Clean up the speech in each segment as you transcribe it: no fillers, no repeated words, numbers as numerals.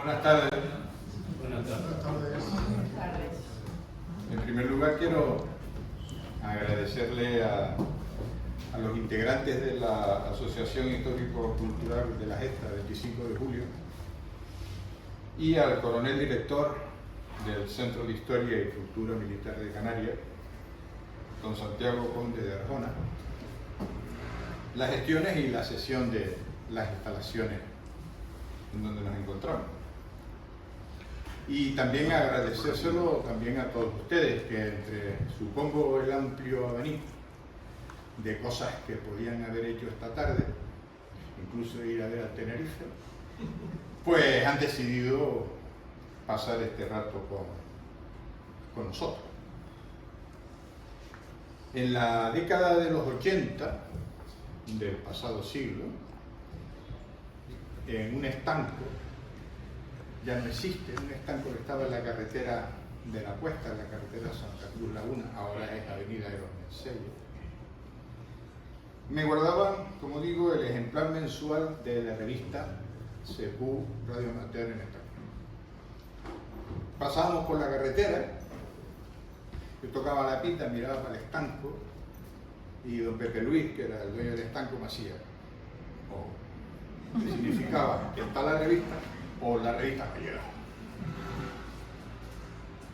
Buenas tardes. Buenas tardes. Buenas tardes. En primer lugar quiero agradecerle a los integrantes de la Asociación Histórico-Cultural de la Gesta 25 de julio y al coronel director del Centro de Historia y Cultura Militar de Canarias, don Santiago Conde de Arjona, las gestiones y la cesión de las instalaciones en donde nos encontramos. Y también agradecérselo también a todos ustedes, que entre, supongo, el amplio abanico de cosas que podían haber hecho esta tarde, incluso ir a ver al Tenerife, pues han decidido pasar este rato con nosotros. En la década de los 80 del pasado siglo, en un estanco, ya no existe, un estanco que estaba en la carretera de la Cuesta, en la carretera Santa Cruz Laguna, ahora es Avenida de los Mercedes, me guardaban, como digo, el ejemplar mensual de la revista CEPU Radio Amateur en español. Pasábamos por la carretera, yo tocaba la pita, miraba para el estanco, y don Pepe Luis, que era el dueño del estanco, me hacía, que significaba que está la revista, o la revista me llega.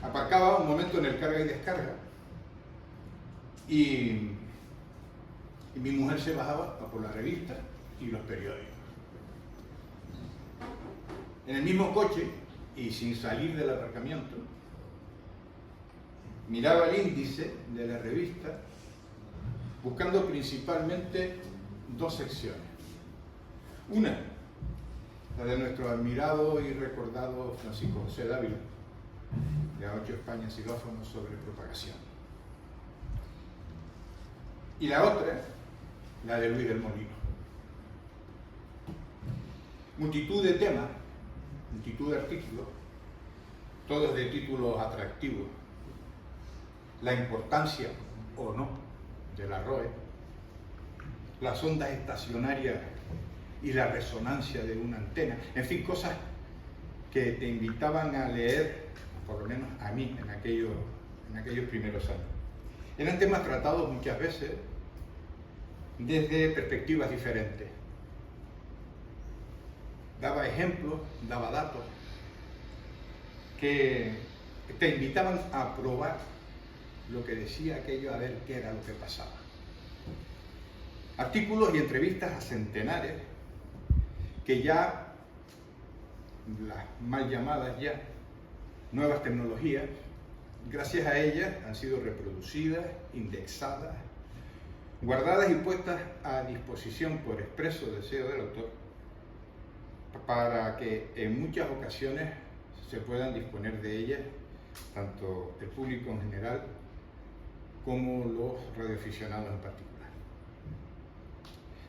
Aparcaba un momento en el carga y descarga, y mi mujer se bajaba a por la revista y los periódicos. En el mismo coche, y sin salir del aparcamiento, miraba el índice de la revista, buscando principalmente dos secciones. Una, la de nuestro admirado y recordado Francisco José Dávila, de A8 España Xilófono sobre propagación. Y la otra, la de Luis del Molino. Multitud de temas, multitud de artículos, todos de títulos atractivos. La importancia o no de la ROE, las ondas estacionarias y la resonancia de una antena, en fin, cosas que te invitaban a leer, por lo menos a mí, en aquellos primeros años. Eran temas tratados muchas veces desde perspectivas diferentes. Daba ejemplos, daba datos que te invitaban a probar lo que decía aquello, a ver qué era lo que pasaba. Artículos y entrevistas a centenares que ya, las mal llamadas ya, nuevas tecnologías, gracias a ellas han sido reproducidas, indexadas, guardadas y puestas a disposición por expreso deseo del autor, para que en muchas ocasiones se puedan disponer de ellas tanto el público en general como los radioaficionados en particular.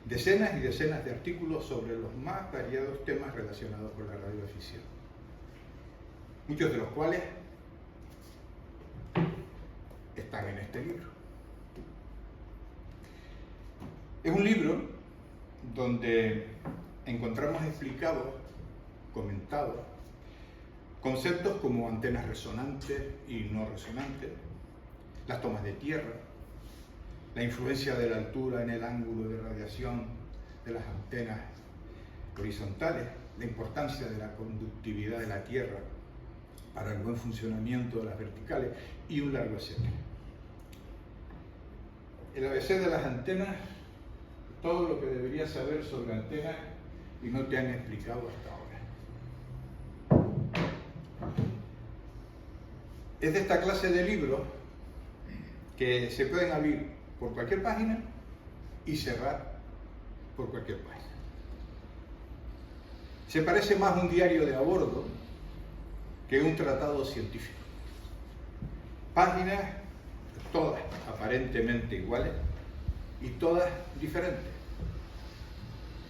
Decenas y decenas de artículos sobre los más variados temas relacionados con la radioafición, muchos de los cuales están en este libro. Es un libro donde encontramos explicados, comentados, conceptos como antenas resonantes y no resonantes, las tomas de tierra, la influencia de la altura en el ángulo de radiación de las antenas horizontales, la importancia de la conductividad de la tierra para el buen funcionamiento de las verticales y un largo etcétera. El ABC de las antenas, todo lo que deberías saber sobre antenas y no te han explicado hasta ahora. Es de esta clase de libros que se pueden abrir por cualquier página y cerrar por cualquier página. Se parece más a un diario de a bordo que un tratado científico. Páginas todas aparentemente iguales y todas diferentes,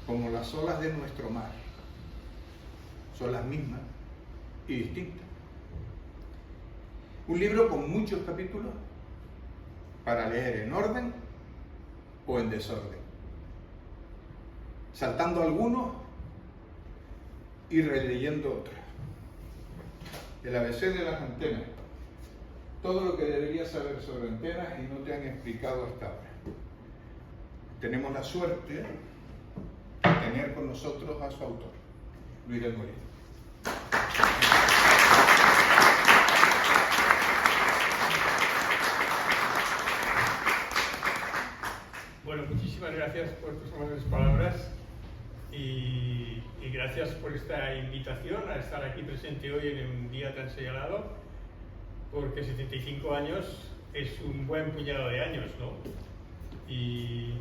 como las olas de nuestro mar. Son las mismas y distintas. Un libro con muchos capítulos para leer en orden o en desorden, saltando algunos y releyendo otros. El ABC de las antenas. Todo lo que deberías saber sobre antenas y no te han explicado hasta ahora. Tenemos la suerte de tener con nosotros a su autor, Luis del Molino. Bueno, muchísimas gracias por tus amables palabras y gracias por esta invitación a estar aquí presente hoy en un día tan señalado, porque 75 años es un buen puñado de años, ¿no? Y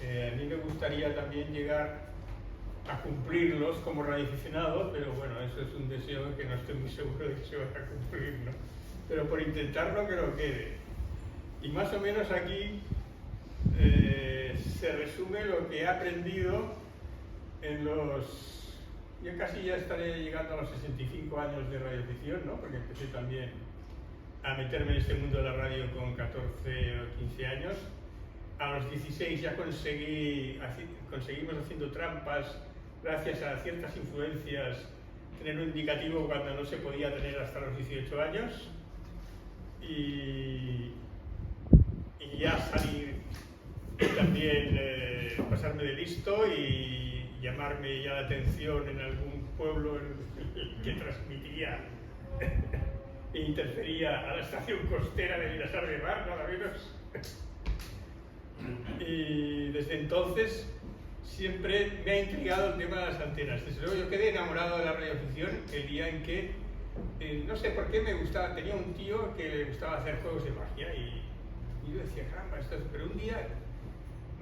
a mí me gustaría también llegar a cumplirlos como radioaficionado, pero bueno, eso es un deseo que no estoy muy seguro de que se vaya a cumplir, ¿no? Pero por intentarlo que lo quede. Y más o menos aquí se resume lo que he aprendido en los... Yo casi ya estaré llegando a los 65 años de radioafición, ¿no? Porque empecé también a meterme en este mundo de la radio con 14 o 15 años. A los 16 ya conseguimos haciendo trampas, gracias a ciertas influencias, tener un indicativo cuando no se podía tener hasta los 18 años. Y ya salir también, pasarme de listo y llamarme ya la atención en algún pueblo que transmitiría e interfería a la estación costera de Vilasar de Mar, nada menos. Y desde entonces siempre me ha intrigado el tema de las antenas. Desde luego yo quedé enamorado de la radioafición el día en que, no sé por qué me gustaba, tenía un tío que le gustaba hacer juegos de magia y yo decía, caramba, pero un día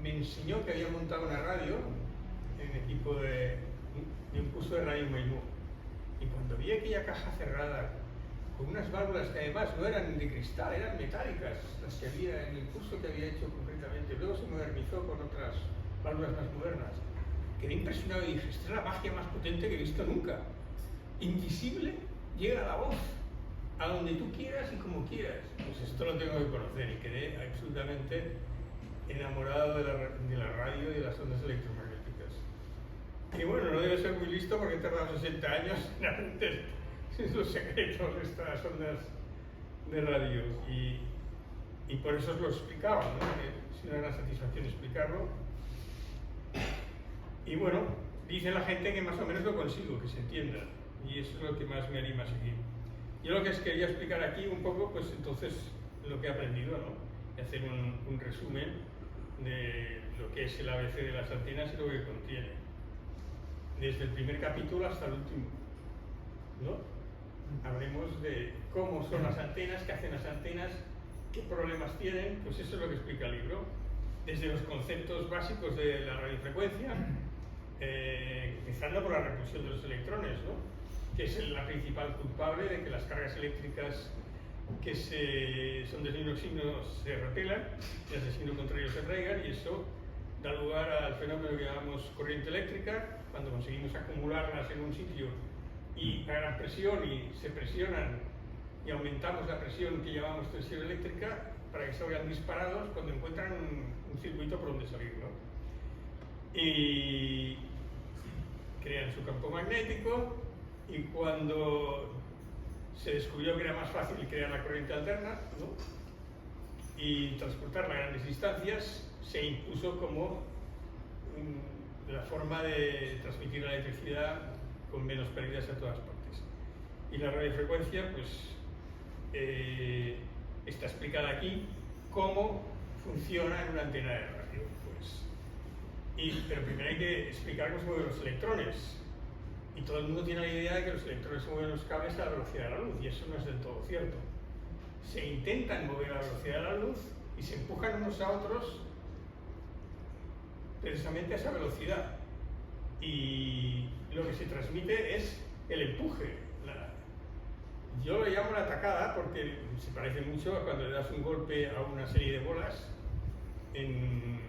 me enseñó que había montado una radio en equipo de un curso de Radio Maimú. Y cuando vi aquella caja cerrada, con unas válvulas que además no eran de cristal, eran metálicas, las que había en el curso que había hecho concretamente, luego se modernizó con otras válvulas más modernas, quedé impresionado y dije, esta es la magia más potente que he visto nunca. Invisible, llega la voz a donde tú quieras y como quieras. Pues esto lo tengo que conocer y quedé absolutamente enamorado de la radio y de las ondas electromagnéticas. Y bueno, no debe ser muy listo porque he tardado 60 años en aprender los secretos de estas ondas de radio. Y por eso os lo explicaba, ¿no? Es una gran satisfacción explicarlo. Y bueno, dice la gente que más o menos lo consigo, que se entienda. Y eso es lo que más me anima a seguir. Yo lo que os quería explicar aquí un poco, pues entonces lo que he aprendido, ¿no? Y hacer un resumen de lo que es el ABC de las antenas y lo que contiene. Desde el primer capítulo hasta el último, ¿no? Hablemos de cómo son las antenas, qué hacen las antenas, qué problemas tienen, pues eso es lo que explica el libro. Desde los conceptos básicos de la radiofrecuencia, empezando por la repulsión de los electrones, ¿no? Que es la principal culpable de que las cargas eléctricas que son de signo signo se repelan, las de signo contrario se atraigan, y eso da lugar al fenómeno que llamamos corriente eléctrica, cuando conseguimos acumularlas en un sitio y a gran presión y se presionan y aumentamos la presión que llamamos tensión eléctrica para que salgan disparados cuando encuentran un circuito por donde salir, ¿no? Y crean su campo magnético, y cuando se descubrió que era más fácil crear la corriente alterna, ¿no? Y transportarla a grandes distancias, se impuso como la forma de transmitir la electricidad con menos pérdidas a todas partes. Y la radiofrecuencia, pues, está explicada aquí cómo funciona en una antena de radio. Pues. Pero primero hay que explicar cómo se mueven los electrones. Y todo el mundo tiene la idea de que los electrones se mueven los cables a la velocidad de la luz, y eso no es del todo cierto. Se intentan mover a la velocidad de la luz y se empujan unos a otros precisamente a esa velocidad. Y lo que se transmite es el empuje. Yo lo llamo la tacada porque se parece mucho a cuando le das un golpe a una serie de bolas en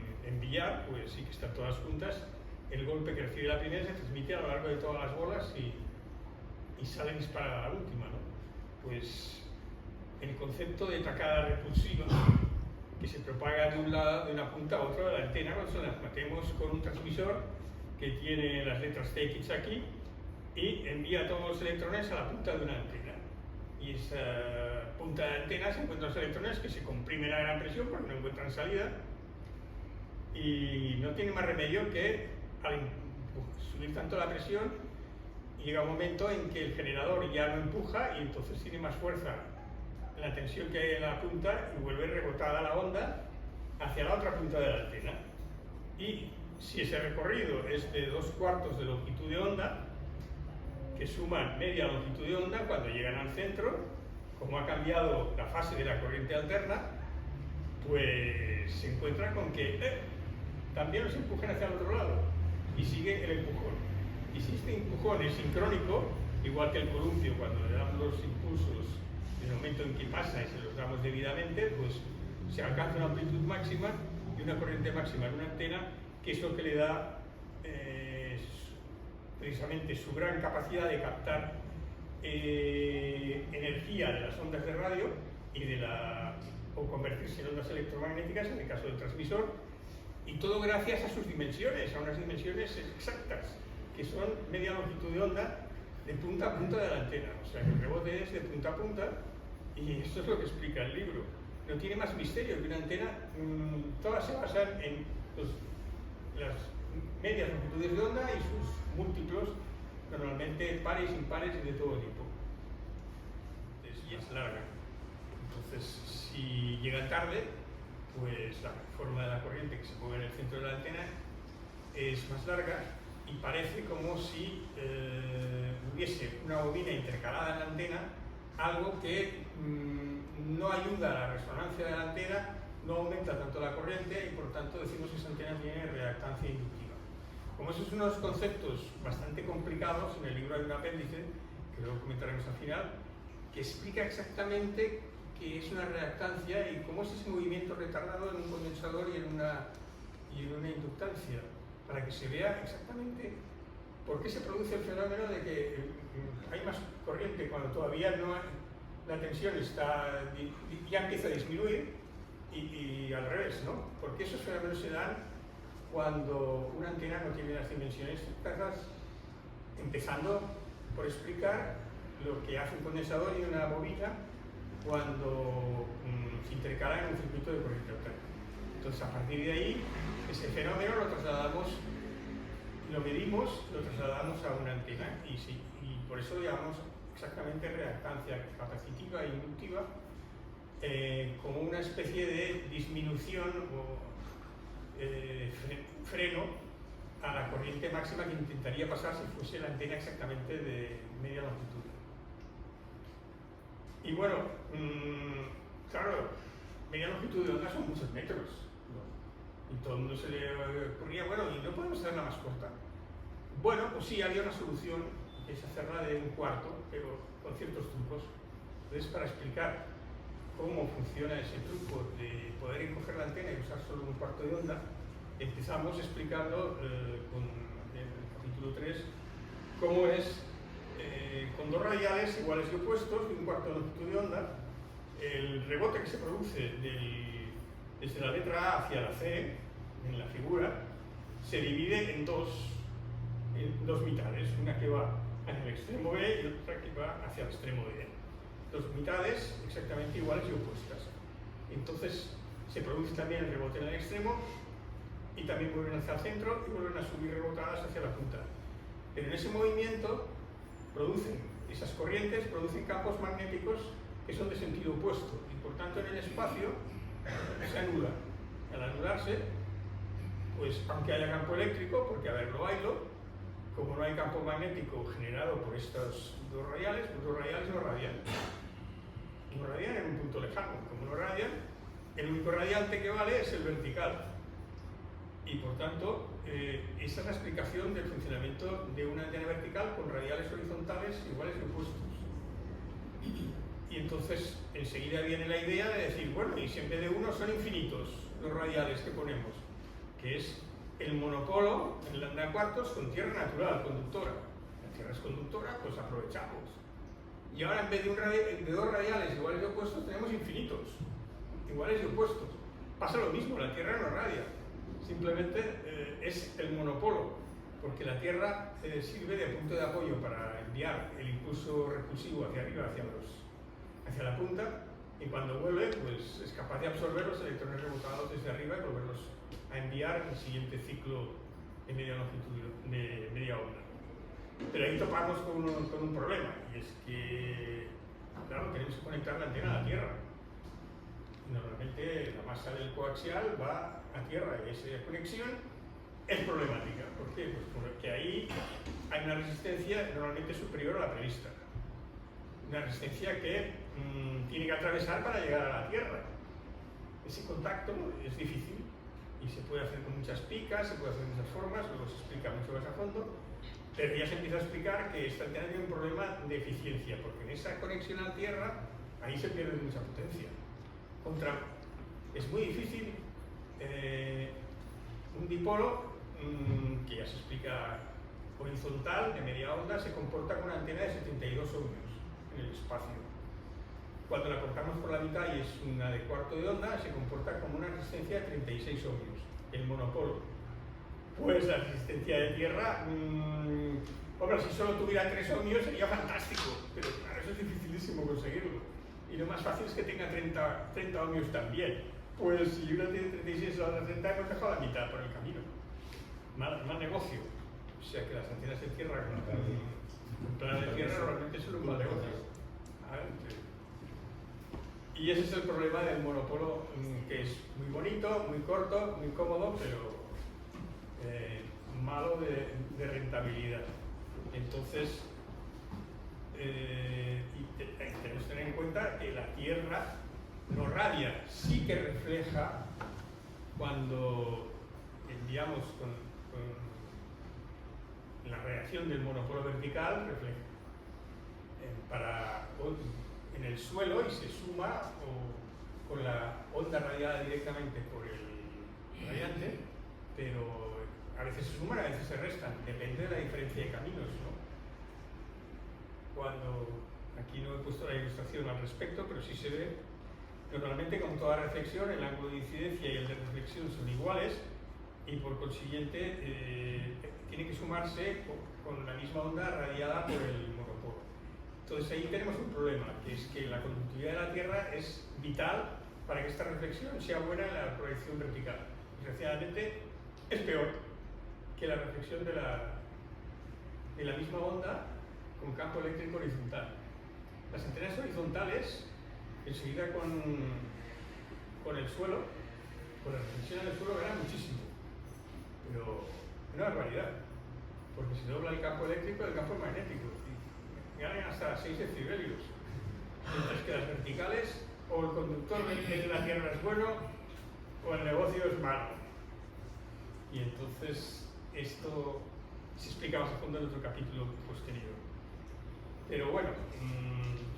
billar, pues sí que están todas juntas. El golpe que recibe la primera se transmite a lo largo de todas las bolas y sale disparada la última, ¿no? Pues el concepto de tacada repulsiva, que se propaga de una punta a otra de la antena, cuando se las metemos con un transmisor que tiene las letras TX aquí, y envía todos los electrones a la punta de una antena. Y esa punta de antena se encuentran los electrones que se comprimen a gran presión porque no encuentran salida y no tiene más remedio que al subir tanto la presión llega un momento en que el generador ya no empuja y entonces tiene más fuerza la tensión que hay en la punta y vuelve rebotada la onda hacia la otra punta de la antena. Y si ese recorrido es de 2/4 de longitud de onda, que suman media longitud de onda, cuando llegan al centro, como ha cambiado la fase de la corriente alterna, pues se encuentra con que también los empujan hacia el otro lado y sigue el empujón. Y si este empujón es sincrónico, igual que el columpio, cuando le damos los impulsos en el momento en que pasa y se los damos debidamente, pues se alcanza una amplitud máxima y una corriente máxima en una antena, que es lo que le da precisamente su gran capacidad de captar energía de las ondas de radio y o convertirse en ondas electromagnéticas en el caso del transmisor, y todo gracias a sus dimensiones, a unas dimensiones exactas, que son media longitud de onda de punta a punta de la antena. O sea que el rebote es de punta a punta, y esto es lo que explica el libro. No tiene más misterio que una antena, todas se basan en las medias longitudes de onda y sus múltiplos, normalmente pares, impares y de todo tipo. Y es larga. Entonces, si llega tarde, pues la forma de la corriente que se mueve en el centro de la antena es más larga y parece como si hubiese una bobina intercalada en la antena, algo que no ayuda a la resonancia de la antena, no aumenta tanto la corriente y por tanto decimos que esa antena tiene reactancia inductiva. Como esos son unos conceptos bastante complicados, en el libro hay un apéndice, que luego comentaremos al final, que explica exactamente qué es una reactancia y cómo es ese movimiento retardado en un condensador y en una inductancia, para que se vea exactamente por qué se produce el fenómeno de que hay más corriente cuando todavía no hay, la tensión ya empieza a disminuir y al revés, ¿no? Porque esos fenómenos se dan cuando una antena no tiene las dimensiones exactas, empezando por explicar lo que hace un condensador y una bobina cuando se intercalan en un circuito de corriente alterna. Entonces, a partir de ahí, ese fenómeno lo trasladamos, lo medimos, lo trasladamos a una antena y por eso lo llamamos exactamente reactancia capacitiva e inductiva, como una especie de disminución o freno a la corriente máxima que intentaría pasar si fuese la antena exactamente de media longitud. Y bueno, claro, media longitud de onda son muchos metros. Y todo el mundo se le ocurría, bueno, ¿y no podemos hacerla más corta? Bueno, pues sí, había una solución, que es hacerla de 1/4, pero con ciertos trucos. Entonces, para explicar cómo funciona ese truco de poder encoger la antena y usar solo 1/4 de onda, empezamos explicando con el capítulo 3 cómo es con dos radiales iguales y opuestos de 1/4 de longitud de onda, el rebote que se produce desde la letra A hacia la C en la figura se divide en dos mitades, una que va hacia el extremo B y otra que va hacia el extremo D. Dos mitades exactamente iguales y opuestas. Entonces se produce también el rebote en el extremo y también vuelven hacia el centro y vuelven a subir rebotadas hacia la punta. Pero en ese movimiento esas corrientes producen campos magnéticos que son de sentido opuesto y por tanto en el espacio se anulan. Al anularse, pues aunque haya campo eléctrico, porque a ver, lo haylo, como no hay campo magnético generado por estos dos radiales, pues los radiales no radian. No radian en un punto lejano. Como no radian, el único radiante que vale es el vertical. Y por tanto, esa es la explicación del funcionamiento de una antena vertical con radiales horizontales iguales y opuestos. Y entonces enseguida viene la idea de decir, bueno, y si en vez de uno son infinitos los radiales que ponemos, que es el monopolo en la onda cuartos con tierra natural, conductora. La tierra es conductora, pues aprovechamos. Y ahora en vez de dos radiales iguales y opuestos tenemos infinitos, iguales y opuestos. Pasa lo mismo, la tierra no radia, simplemente es el monopolo porque la Tierra sirve de punto de apoyo para enviar el impulso repulsivo hacia arriba, hacia la punta, y cuando vuelve, pues es capaz de absorber los electrones rebotados desde arriba y volverlos a enviar en el siguiente ciclo de media longitud, de media onda. Pero ahí topamos con un problema, y es que, claro, tenemos que conectar la antena a la Tierra. Normalmente la masa del coaxial va a Tierra y esa conexión es problemática. ¿Por qué? Pues porque ahí hay una resistencia normalmente superior a la prevista. Una resistencia que tiene que atravesar para llegar a la Tierra. Ese contacto es difícil y se puede hacer con muchas picas, se puede hacer de muchas formas, luego se explica mucho más a fondo, pero ya se empieza a explicar que esta antena tiene un problema de eficiencia, porque en esa conexión a Tierra, ahí se pierde mucha potencia. Es muy difícil un dipolo, que ya se explica horizontal, de media onda, se comporta con una antena de 72 ohmios en el espacio. Cuando la cortamos por la mitad y es una de cuarto de onda, se comporta como una resistencia de 36 ohmios, el monopolo. Pues la resistencia de Tierra, hombre, si solo tuviera 3 ohmios sería fantástico, pero claro, eso es dificilísimo conseguirlo. Y lo más fácil es que tenga 30 ohmios también. Pues si una tiene 36 y la otra 30, hemos dejado la mitad por el camino. Mal negocio. O sea que las antenas de Tierra con planes de Tierra realmente son un mal negocio. Y ese es el problema del monopolo, que es muy bonito, muy corto, muy cómodo, pero malo de rentabilidad. Entonces, tenemos que tener en cuenta que la Tierra no radia, sí que refleja cuando enviamos con la reacción del monopolo vertical, refleja en el suelo y se suma con la onda radiada directamente por el radiante, pero a veces se suman, a veces se restan, depende de la diferencia de caminos, ¿no? Aquí no he puesto la ilustración al respecto, pero sí se ve, normalmente con toda reflexión el ángulo de incidencia y el de reflexión son iguales y por consiguiente tiene que sumarse con la misma onda radiada por el monopolo. Entonces ahí tenemos un problema, que es que la conductividad de la Tierra es vital para que esta reflexión sea buena en la proyección vertical. Desgraciadamente es peor que la reflexión de la misma onda con campo eléctrico horizontal. Las antenas horizontales, enseguida con el suelo, con la reflexión en el suelo ganan muchísimo, pero una barbaridad, porque se dobla el campo eléctrico del campo magnético y ganan hasta 6 decibelios, mientras que las verticales o el conductor de la Tierra es bueno o el negocio es malo. Y entonces esto se explica más a fondo en otro capítulo posterior. Pero bueno,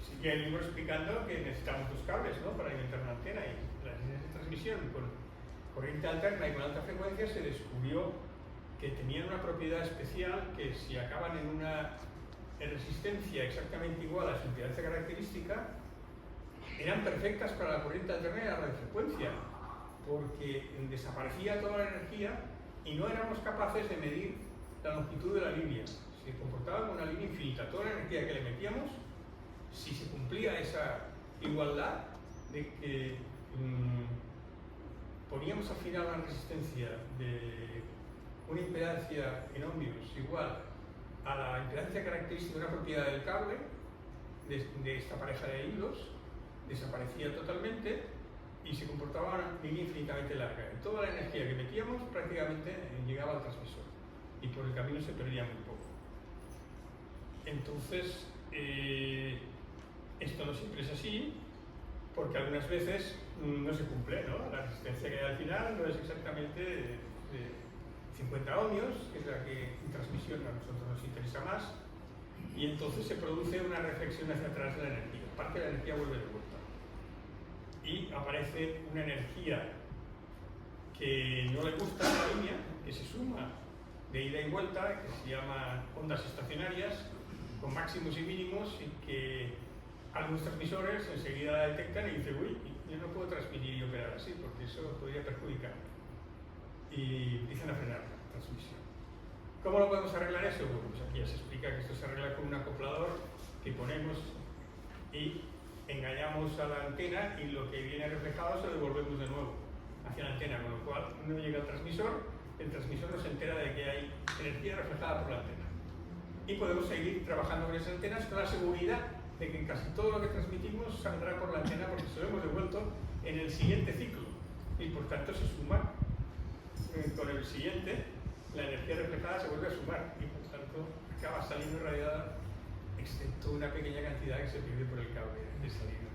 sigue el libro explicando que necesitamos dos cables, ¿no?, para alimentar una antena, y las líneas de transmisión con corriente alterna y con alta frecuencia se descubrió que tenían una propiedad especial, que si acaban en una resistencia exactamente igual a su impedancia característica, eran perfectas para la corriente alterna y la radiofrecuencia, porque desaparecía toda la energía y no éramos capaces de medir la longitud de la línea. Se comportaba como una línea infinita. Toda la energía que le metíamos, si se cumplía esa igualdad de que poníamos al final una resistencia de una impedancia en ohmios igual a la impedancia característica de una propiedad del cable, de esta pareja de hilos, desaparecía totalmente y se comportaba una línea infinitamente larga. Y toda la energía que metíamos prácticamente llegaba al transmisor y por el camino se perdía muy poco. Entonces, esto no siempre es así, porque algunas veces no se cumple, ¿no? La resistencia que hay al final no es exactamente de 50 ohmios, que es la que en transmisión a nosotros nos interesa más, y entonces se produce una reflexión hacia atrás de la energía. Parte de la energía vuelve de vuelta. Y aparece una energía que no le gusta a la línea, que se suma de ida y vuelta, que se llama ondas estacionarias, con máximos y mínimos, y que algunos transmisores enseguida la detectan y dicen: uy, yo no puedo transmitir y operar así, porque eso podría perjudicar. Y empiezan a frenar la transmisión. ¿Cómo lo podemos arreglar eso? Bueno, pues aquí ya se explica que esto se arregla con un acoplador que ponemos y engañamos a la antena y lo que viene reflejado se lo devolvemos de nuevo hacia la antena, con lo cual uno llega al transmisor, el transmisor no se entera de que hay energía reflejada por la antena. Y podemos seguir trabajando con esas antenas con la seguridad de que casi todo lo que transmitimos saldrá por la antena porque se lo hemos devuelto en el siguiente ciclo y por tanto se suma con el siguiente, la energía reflejada se vuelve a sumar y por tanto acaba saliendo irradiada excepto una pequeña cantidad que se pierde por el cable de salida.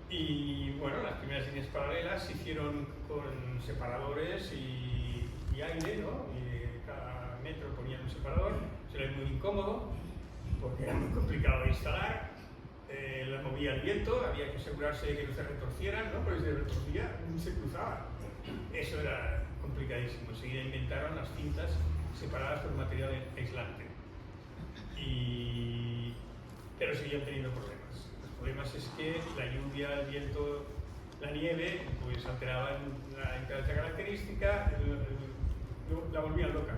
Y bueno, las primeras líneas paralelas se hicieron con separadores y aire, ¿no? Y cada metro ponían un separador, eso era muy incómodo porque era muy complicado de instalar, la movía el viento, había que asegurarse de que no se retorcieran, ¿no? Porque si se retorcía, se cruzaba. Eso era complicadísimo. Enseguida inventaron las cintas separadas por material aislante. Pero seguían teniendo problemas. Los problemas es que la lluvia, el viento, la nieve, pues alteraban la imperancia característica, la volvían loca.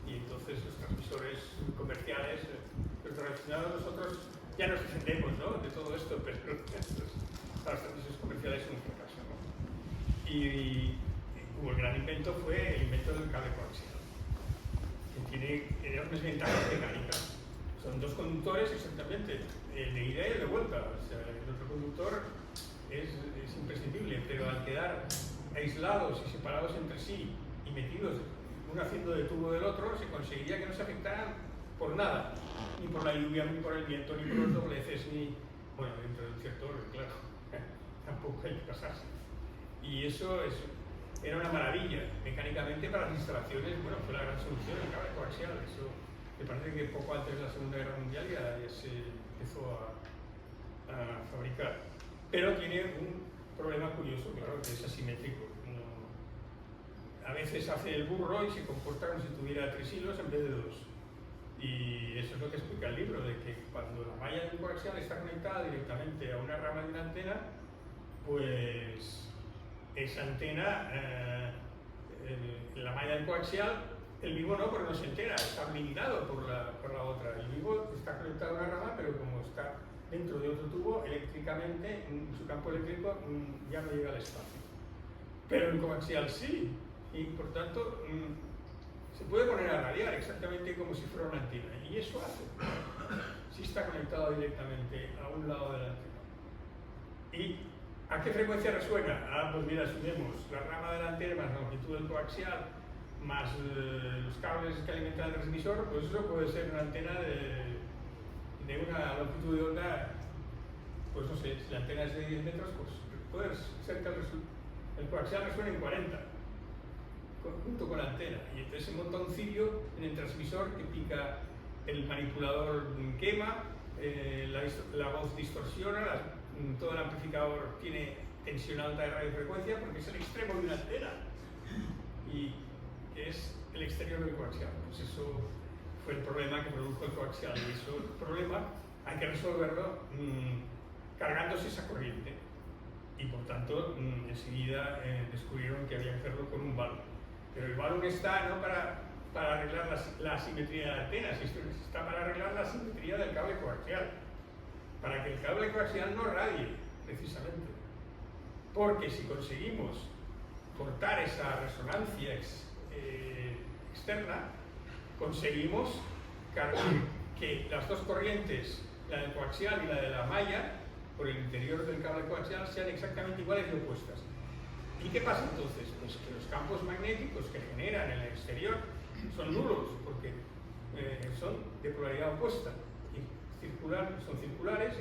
Y entonces los transmisores comerciales, los relacionados, nosotros ya nos defendemos, ¿no?, de todo esto, pero para los transmisores comerciales es un fracaso, ¿no? Y el gran invento fue el invento del cable coaxial, que tiene enormes ventajas mecánicas. Son dos conductores exactamente, el de ida y el de vuelta. O sea, el otro conductor es imprescindible, pero al quedar aislados y separados entre sí y metidos uno haciendo de tubo del otro, se conseguiría que no se afectaran por nada, ni por la lluvia, ni por el viento, ni por los dobleces, ni, bueno, dentro de un cierto orden, claro, tampoco hay que pasarse. Y eso era una maravilla mecánicamente para las instalaciones. Bueno, fue la gran solución el cable coaxial. Eso me parece que poco antes de la Segunda Guerra Mundial ya se empezó a fabricar. Pero tiene un problema curioso, claro, que es asimétrico. A veces hace el burro y se comporta como si tuviera 3 hilos en vez de 2. Y eso es lo que explica el libro, de que cuando la malla del coaxial está conectada directamente a una rama de una antena, pues esa antena, la malla del coaxial, el vivo no, porque no se entera, está blindado por la otra. El vivo está conectado a una rama, pero como está dentro de otro tubo, eléctricamente, su campo eléctrico ya no llega al espacio. Pero el coaxial sí, y por tanto se puede poner a radiar exactamente como si fuera una antena. Y eso hace, si está conectado directamente a un lado de la antena. ¿Y a qué frecuencia resuena? Pues mira, sumemos la rama de la antena más la longitud del coaxial más los cables que alimentan el transmisor, pues eso puede ser una antena de una longitud de onda, pues no sé, si la antena es de 10 metros, pues puede ser que el coaxial resuene en 40, junto con la antena. Y entonces se monta un cirio en el transmisor que pica, el manipulador quema, la voz distorsiona, todo el amplificador tiene tensión alta de radiofrecuencia porque es el extremo de una antena. Y es el exterior del coaxial. Pues eso fue el problema que produjo el coaxial, y ese problema hay que resolverlo cargándose esa corriente. Y por tanto, enseguida descubrieron que había que hacerlo con un balón. Pero el balón está no para arreglar la asimetría de la antena, está para arreglar la asimetría del cable coaxial, para que el cable coaxial no radie, precisamente. Porque si conseguimos cortar esa resonancia externa, conseguimos que las dos corrientes, la del coaxial y la de la malla, por el interior del cable coaxial, sean exactamente iguales y opuestas. ¿Y qué pasa entonces? Pues que los campos magnéticos que generan en el exterior son nulos, porque son de polaridad opuesta, y son circulares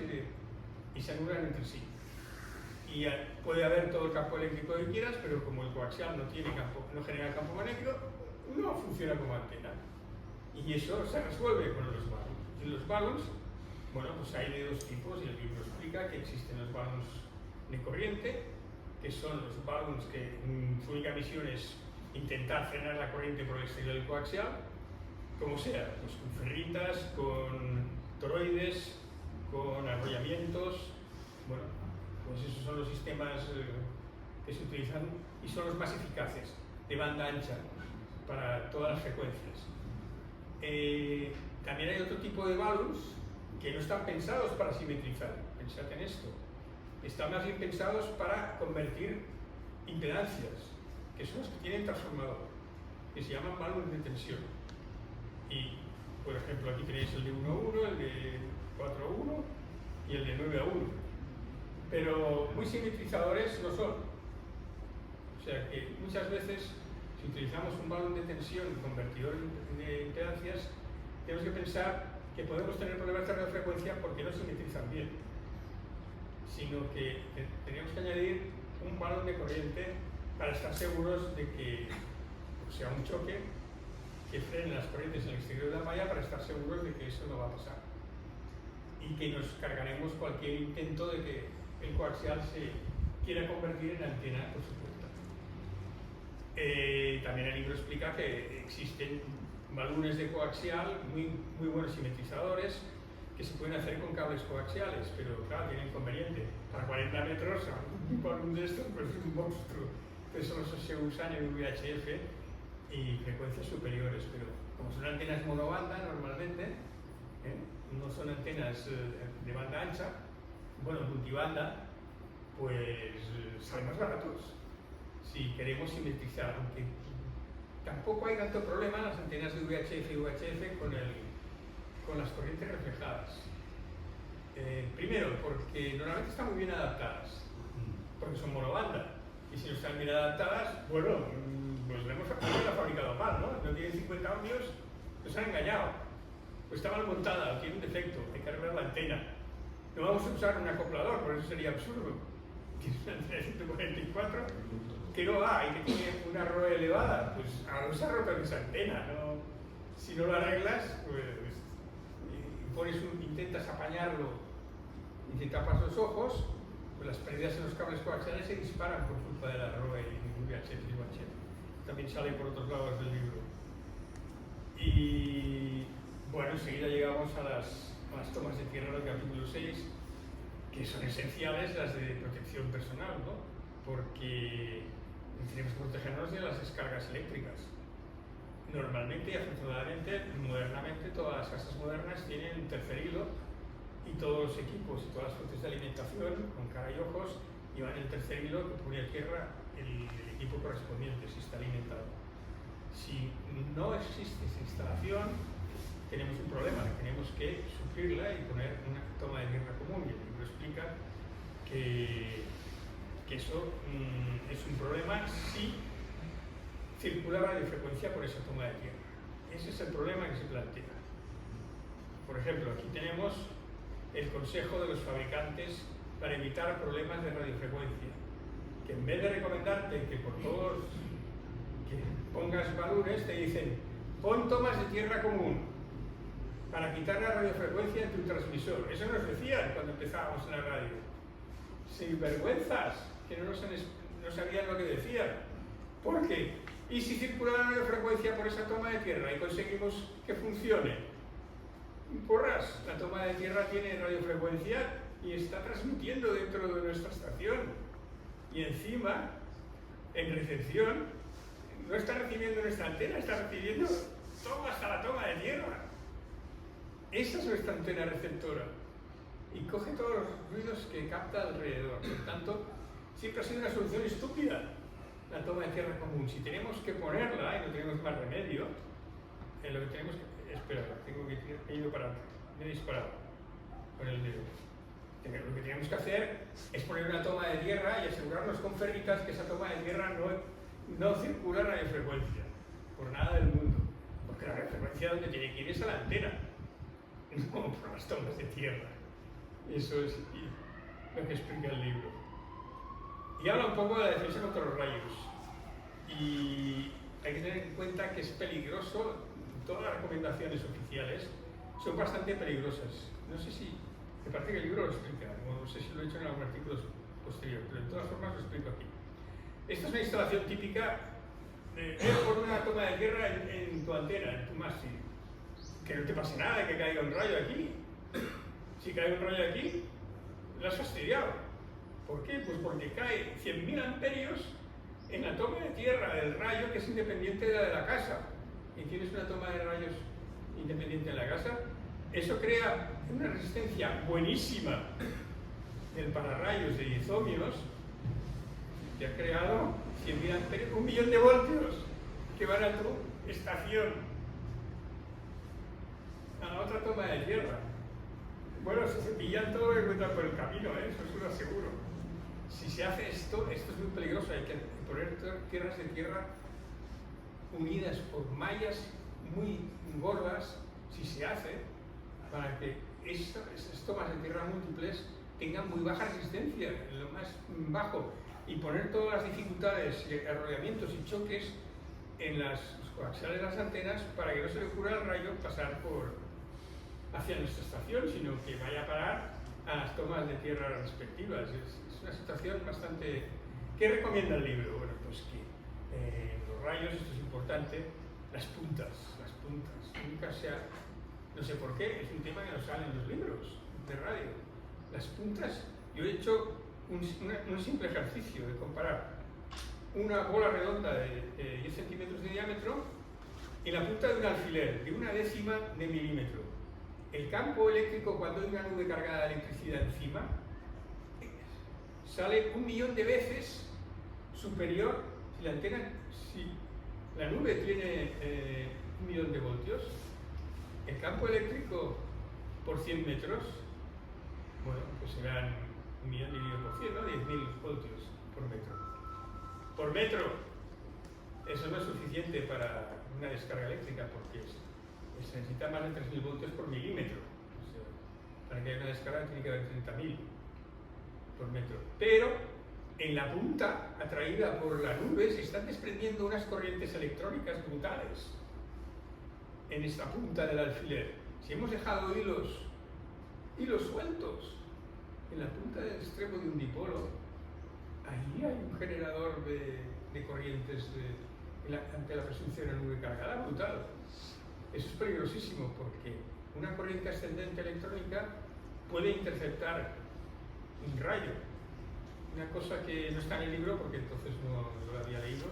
y se anulan entre sí. Y puede haber todo el campo eléctrico que quieras, pero como el coaxial no genera campo magnético, no funciona como antena. Y eso se resuelve con los balons. Y los balons, bueno, pues hay de dos tipos, y el libro explica que existen los balons de corriente, que son los balons que su única misión es intentar frenar la corriente por el exterior del coaxial, como sea, pues con ferritas, con toroides, con arrollamientos. Bueno, pues esos son los sistemas que se utilizan y son los más eficaces, de banda ancha, para todas las frecuencias. También hay otro tipo de balus que no están pensados para simetrizar. Pensad en esto. Están más bien pensados para convertir impedancias, que son los que tienen transformador, que se llaman balus de tensión. Y, por ejemplo, aquí tenéis el de 1 a 1, el de 4 a 1 y el de 9 a 1. Pero muy simetrizadores no son. O sea que muchas veces, si utilizamos un balón de tensión convertidor de impedancias, tenemos que pensar que podemos tener problemas de radiofrecuencia porque no simetrizan bien, sino que tenemos que añadir un balón de corriente para estar seguros de que sea un choque que frene las corrientes en el exterior de la malla, para estar seguros de que eso no va a pasar y que nos cargaremos cualquier intento de que el coaxial se quiera convertir en antena por su cuenta. También el libro explica que existen balones de coaxial muy buenos simetrizadores que se pueden hacer con cables coaxiales, pero claro, tienen inconveniente. Para 40 metros, un balón de estos pues es un monstruo. Entonces solo se usan en VHF y frecuencias superiores, pero como son antenas monobanda normalmente, no son antenas de banda ancha, bueno, multibanda, pues salen más baratos si queremos simetrizar, aunque tampoco hay tanto problema en las antenas de VHF y UHF con las corrientes reflejadas. Primero, porque normalmente están muy bien adaptadas, porque son monobanda, y si no están bien adaptadas, bueno, pues la hemos fabricado mal, ¿no? No tienen 50 ohmios, nos han engañado. Pues está mal montada, tiene un defecto, hay que arreglar la antena. No vamos a usar un acoplador, por eso sería absurdo. Tiene una antena de 144 que no va y que tiene una ROE elevada, pues ahora se ha roto esa antena, ¿no? Si no lo arreglas, pues intentas apañarlo y te tapas los ojos, pues las pérdidas en los cables coaxiales se disparan por culpa de la ROE y VHF y UHF. También sale por otros lados del libro. Y bueno, enseguida llegamos a las tomas de tierra del capítulo 6, que son esenciales, las de protección personal, ¿no? Porque tenemos que protegernos de las descargas eléctricas. Normalmente y afortunadamente, modernamente, todas las casas modernas tienen un tercer hilo y todos los equipos y todas las fuentes de alimentación, con cara y ojos, llevan el tercer hilo que pone a tierra el equipo correspondiente, si está alimentado. Si no existe esa instalación, tenemos un problema, tenemos que suplirla y poner una toma de tierra común. Y el libro explica que eso es un problema si circula radiofrecuencia por esa toma de tierra. Ese es el problema que se plantea. Por ejemplo, aquí tenemos el consejo de los fabricantes para evitar problemas de radiofrecuencia, que en vez de recomendarte que por todos que pongas valores, te dicen pon tomas de tierra común para quitar la radiofrecuencia en tu transmisor. Eso nos decían cuando empezábamos en la radio. Sinvergüenzas, que no sabían lo que decían. ¿Por qué? ¿Y si circula la radiofrecuencia por esa toma de tierra y conseguimos que funcione? Porras, la toma de tierra tiene radiofrecuencia y está transmitiendo dentro de nuestra estación. Y encima, en recepción, no está recibiendo nuestra antena, está recibiendo todo hasta la toma de tierra. Esa es nuestra antena receptora. Y coge todos los ruidos que capta alrededor. Por tanto, siempre ha sido una solución estúpida la toma de tierra común. Si tenemos que ponerla y no tenemos más remedio, lo que tenemos que... Espera, tengo que ir para adelante. Me he disparado con el dedo. Lo que tenemos que hacer es poner una toma de tierra y asegurarnos con ferritas que esa toma de tierra no circula radiofrecuencia, por nada del mundo. Porque la radiofrecuencia donde tiene que ir es a la antena, no por las tomas de tierra. Eso es lo que explica el libro. Y habla un poco de la defensa contra los rayos. Y hay que tener en cuenta que es peligroso. Todas las recomendaciones oficiales son bastante peligrosas. No sé si, me parece que el libro lo explica, no sé si lo he hecho en algún artículo posterior, pero de todas formas lo explico aquí. Esta es una instalación típica de poner una toma de tierra en tu antena, en tu mástil. Que no te pase nada de que caiga un rayo aquí. Si cae un rayo aquí, lo has fastidiado. ¿Por qué? Pues porque cae 100.000 amperios en la toma de tierra del rayo, que es independiente de la de la casa, y tienes una toma de rayos independiente en la casa, eso crea una resistencia buenísima del pararrayos de 10 ohmios, que ha creado 100.000 amperios, 1 millón de voltios que van a tu estación, a la otra toma de tierra. Bueno, si se pillan todo lo que encuentran por el camino, eso os lo aseguro. Si se hace esto es muy peligroso, hay que poner tierras de tierra unidas por mallas muy gordas, si se hace, para que estas tomas de tierra múltiples tengan muy baja resistencia, lo más bajo, y poner todas las dificultades, arrollamientos y choques en los coaxiales de las antenas para que no se le ocurra al rayo pasar hacia nuestra estación, sino que vaya a parar a las tomas de tierra respectivas. Es una situación bastante... ¿Qué recomienda el libro? Bueno, pues que los rayos, esto es importante, las puntas, nunca sea... No sé por qué, es un tema que no sale en los libros de radio. Las puntas, yo he hecho un simple ejercicio de comparar una bola redonda de 10 centímetros de diámetro y la punta de un alfiler de 1/10 de milímetro. El campo eléctrico, cuando hay una nube cargada de electricidad encima, sale 1 millón de veces superior si la nube tiene 1 millón de voltios. El campo eléctrico por 100 metros, bueno, pues serán 1 millón dividido por 100, ¿no? 10.000 voltios por metro. Por metro, eso no es suficiente para una descarga eléctrica porque se necesita más de 3.000 voltios por milímetro. O sea, para que haya una descarga tiene que haber 30.000 por metro. Pero en la punta, atraída por la nube, se están desprendiendo unas corrientes electrónicas brutales en esta punta del alfiler. Si hemos dejado hilos sueltos en la punta del extremo de un dipolo, ahí hay un generador de corrientes ante la presunción de nube cargada brutal. Eso es peligrosísimo porque una corriente ascendente electrónica puede interceptar un rayo. Una cosa que no está en el libro porque entonces no lo había leído,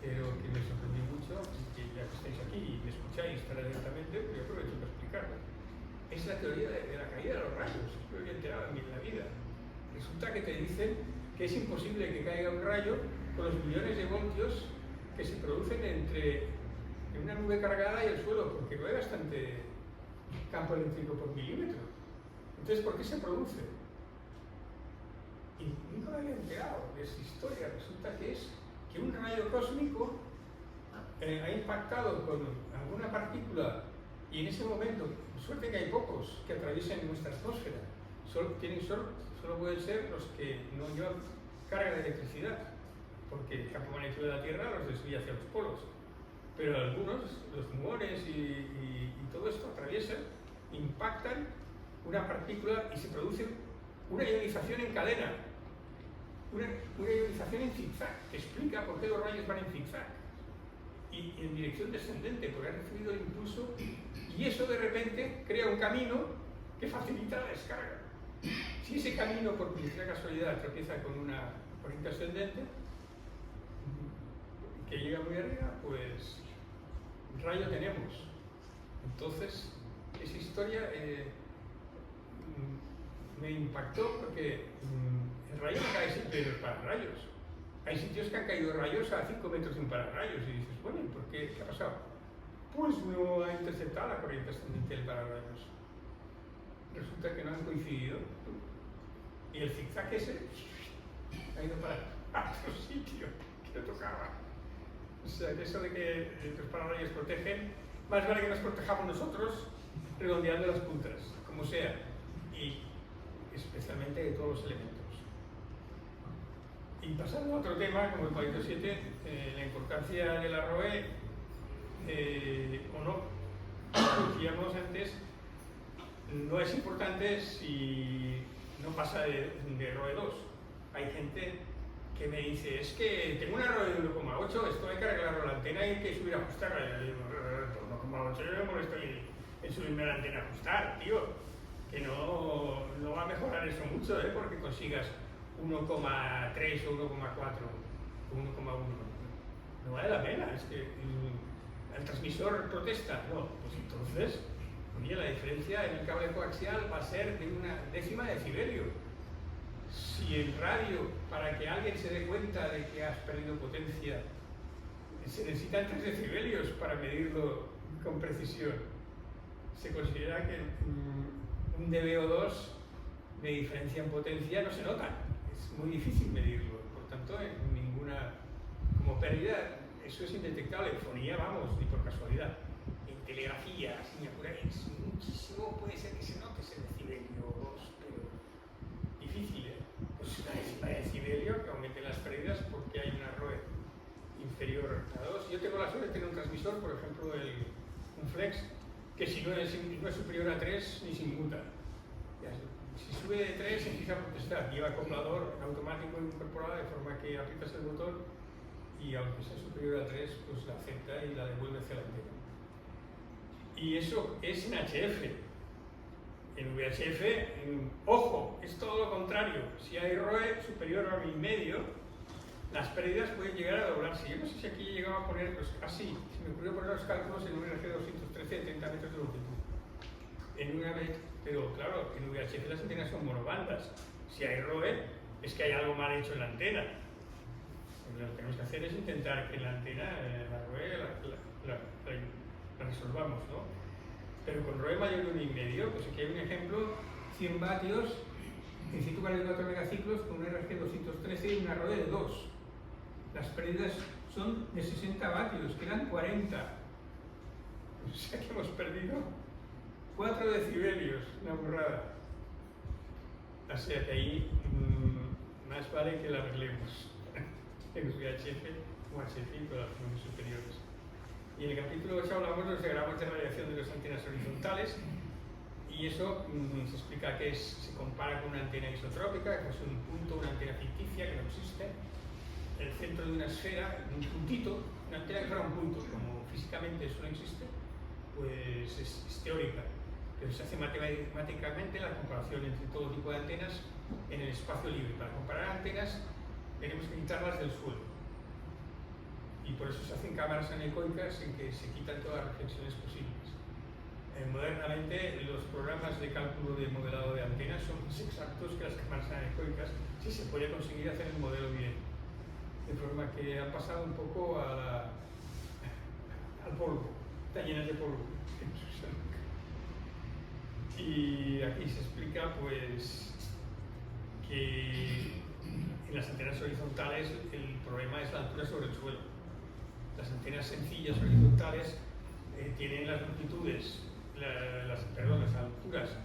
pero que me sorprendió mucho, y que ya que estáis aquí y me escucháis tan atentamente, yo aprovecho para explicarlo. Es la teoría de la caída de los rayos, es lo que he enterado en la vida. Resulta que te dicen que es imposible que caiga un rayo con los millones de voltios que se producen entre una nube cargada y el suelo, porque no hay bastante campo eléctrico por milímetro. Entonces, ¿por qué se produce? Y nunca me había enterado de esa historia. Resulta que es que un rayo cósmico ha impactado con alguna partícula y en ese momento, suerte que hay pocos que atraviesen nuestra atmósfera, solo pueden ser los que no llevan carga de electricidad, porque el campo magnético de la Tierra los desvía hacia los polos. Pero algunos, los muones y todo esto atraviesan, impactan una partícula y se produce una ionización en cadena, una ionización en zigzag, que explica por qué los rayos van en zigzag y en dirección descendente, porque han recibido el impulso y eso de repente crea un camino que facilita la descarga. Si ese camino, por cualquier casualidad, tropieza con una corriente ascendente que llega muy arriba, pues rayo tenemos. Entonces, esa historia me impactó porque el rayo no cae siempre en los pararrayos. Hay sitios que han caído rayos a 5 metros de un pararrayos y dices, bueno, ¿y por qué? ¿Qué ha pasado? Pues no ha interceptado la corriente ascendente del pararrayos. Resulta que no han coincidido. Y el zigzag ese ha ido para otro sitio que no tocaba. O sea, que eso de que los pararrayos protegen, más vale que nos protejamos nosotros redondeando las puntas, como sea, y especialmente de todos los elementos. Y pasando a otro tema, como el palito 7, la importancia de la ROE, o no, como decíamos antes, no es importante si no pasa de ROE 2. Hay gente que me dice, es que tengo una ROE de 1,8, esto hay que arreglarlo la antena y hay que subir a ajustarla. Y yo digo, 1,8 yo me molesto en subirme a la antena a ajustar, tío, que no va a mejorar eso mucho, porque consigas 1,3 o 1,4 con 1,1. No vale la pena, es que el transmisor protesta. No, pues entonces, oye, la diferencia en el cable coaxial va a ser de 1/10 de decibelio. Si el radio, para que alguien se dé cuenta de que has perdido potencia, se necesitan 3 decibelios para medirlo con precisión, se considera que un dB o 2 de diferencia en potencia no se nota. Es muy difícil medirlo. Por tanto, en ninguna, como pérdida, eso es indetectable. En fonía, vamos, ni por casualidad. En telegrafía, señatura, es muchísimo, puede ser que se note ese decibelio o 2, pero difícil, ¿eh? Pues una décima de decibelio que aumente las pérdidas porque hay una ROE inferior a 2. Yo tengo la suerte de tener un transmisor, por ejemplo, un Flex, que si no es superior a 3, ni se inmuta. Si sube de 3, empieza a protestar. Lleva acoplador automático incorporado, de forma que aprietas el botón y aunque sea superior a 3, pues la acepta y la devuelve hacia la antena. Y eso es en HF. En VHF, ojo, es todo lo contrario. Si hay ROE superior a 1,5, las pérdidas pueden llegar a doblarse. Yo no sé si aquí he llegado a poner, pues así, se me ocurrió poner los cálculos en un RG213 de 30 metros de longitud. Pero claro, en VHF las antenas son monobandas. Si hay ROE, es que hay algo mal hecho en la antena. Lo que tenemos que hacer es intentar que la antena, la ROE, la resolvamos, ¿no? Pero con ROE mayor de 1,5, pues aquí hay un ejemplo, 100 vatios en 144 megaciclos con un RG213 y una ROE de 2. Las pérdidas son de 60 vatios, quedan 40. O sea que hemos perdido 4 decibelios, una burrada. O sea que ahí más vale que la arreglemos en VHF o HF con las funciones superiores. Y en el capítulo 8 hablamos de los diagramas de radiación de las antenas horizontales y eso se explica que se compara con una antena isotrópica, que es un punto, una antena ficticia que no existe, el centro de una esfera, un puntito, una antena que fuera un punto, como físicamente eso no existe, pues es teórica. Pero se hace matemáticamente la comparación entre todo tipo de antenas en el espacio libre. Para comparar antenas tenemos que quitarlas del suelo. Y por eso se hacen cámaras anecoicas en que se quitan todas las reflexiones posibles. Modernamente los programas de cálculo de modelado de antenas son más exactos que las cámaras anecoicas si se puede conseguir hacer el modelo bien. De forma que han pasado un poco al polvo, están llenas de polvo. Y aquí se explica pues que en las antenas horizontales el problema es la altura sobre el suelo. Las antenas sencillas horizontales tienen las longitudes, las alturas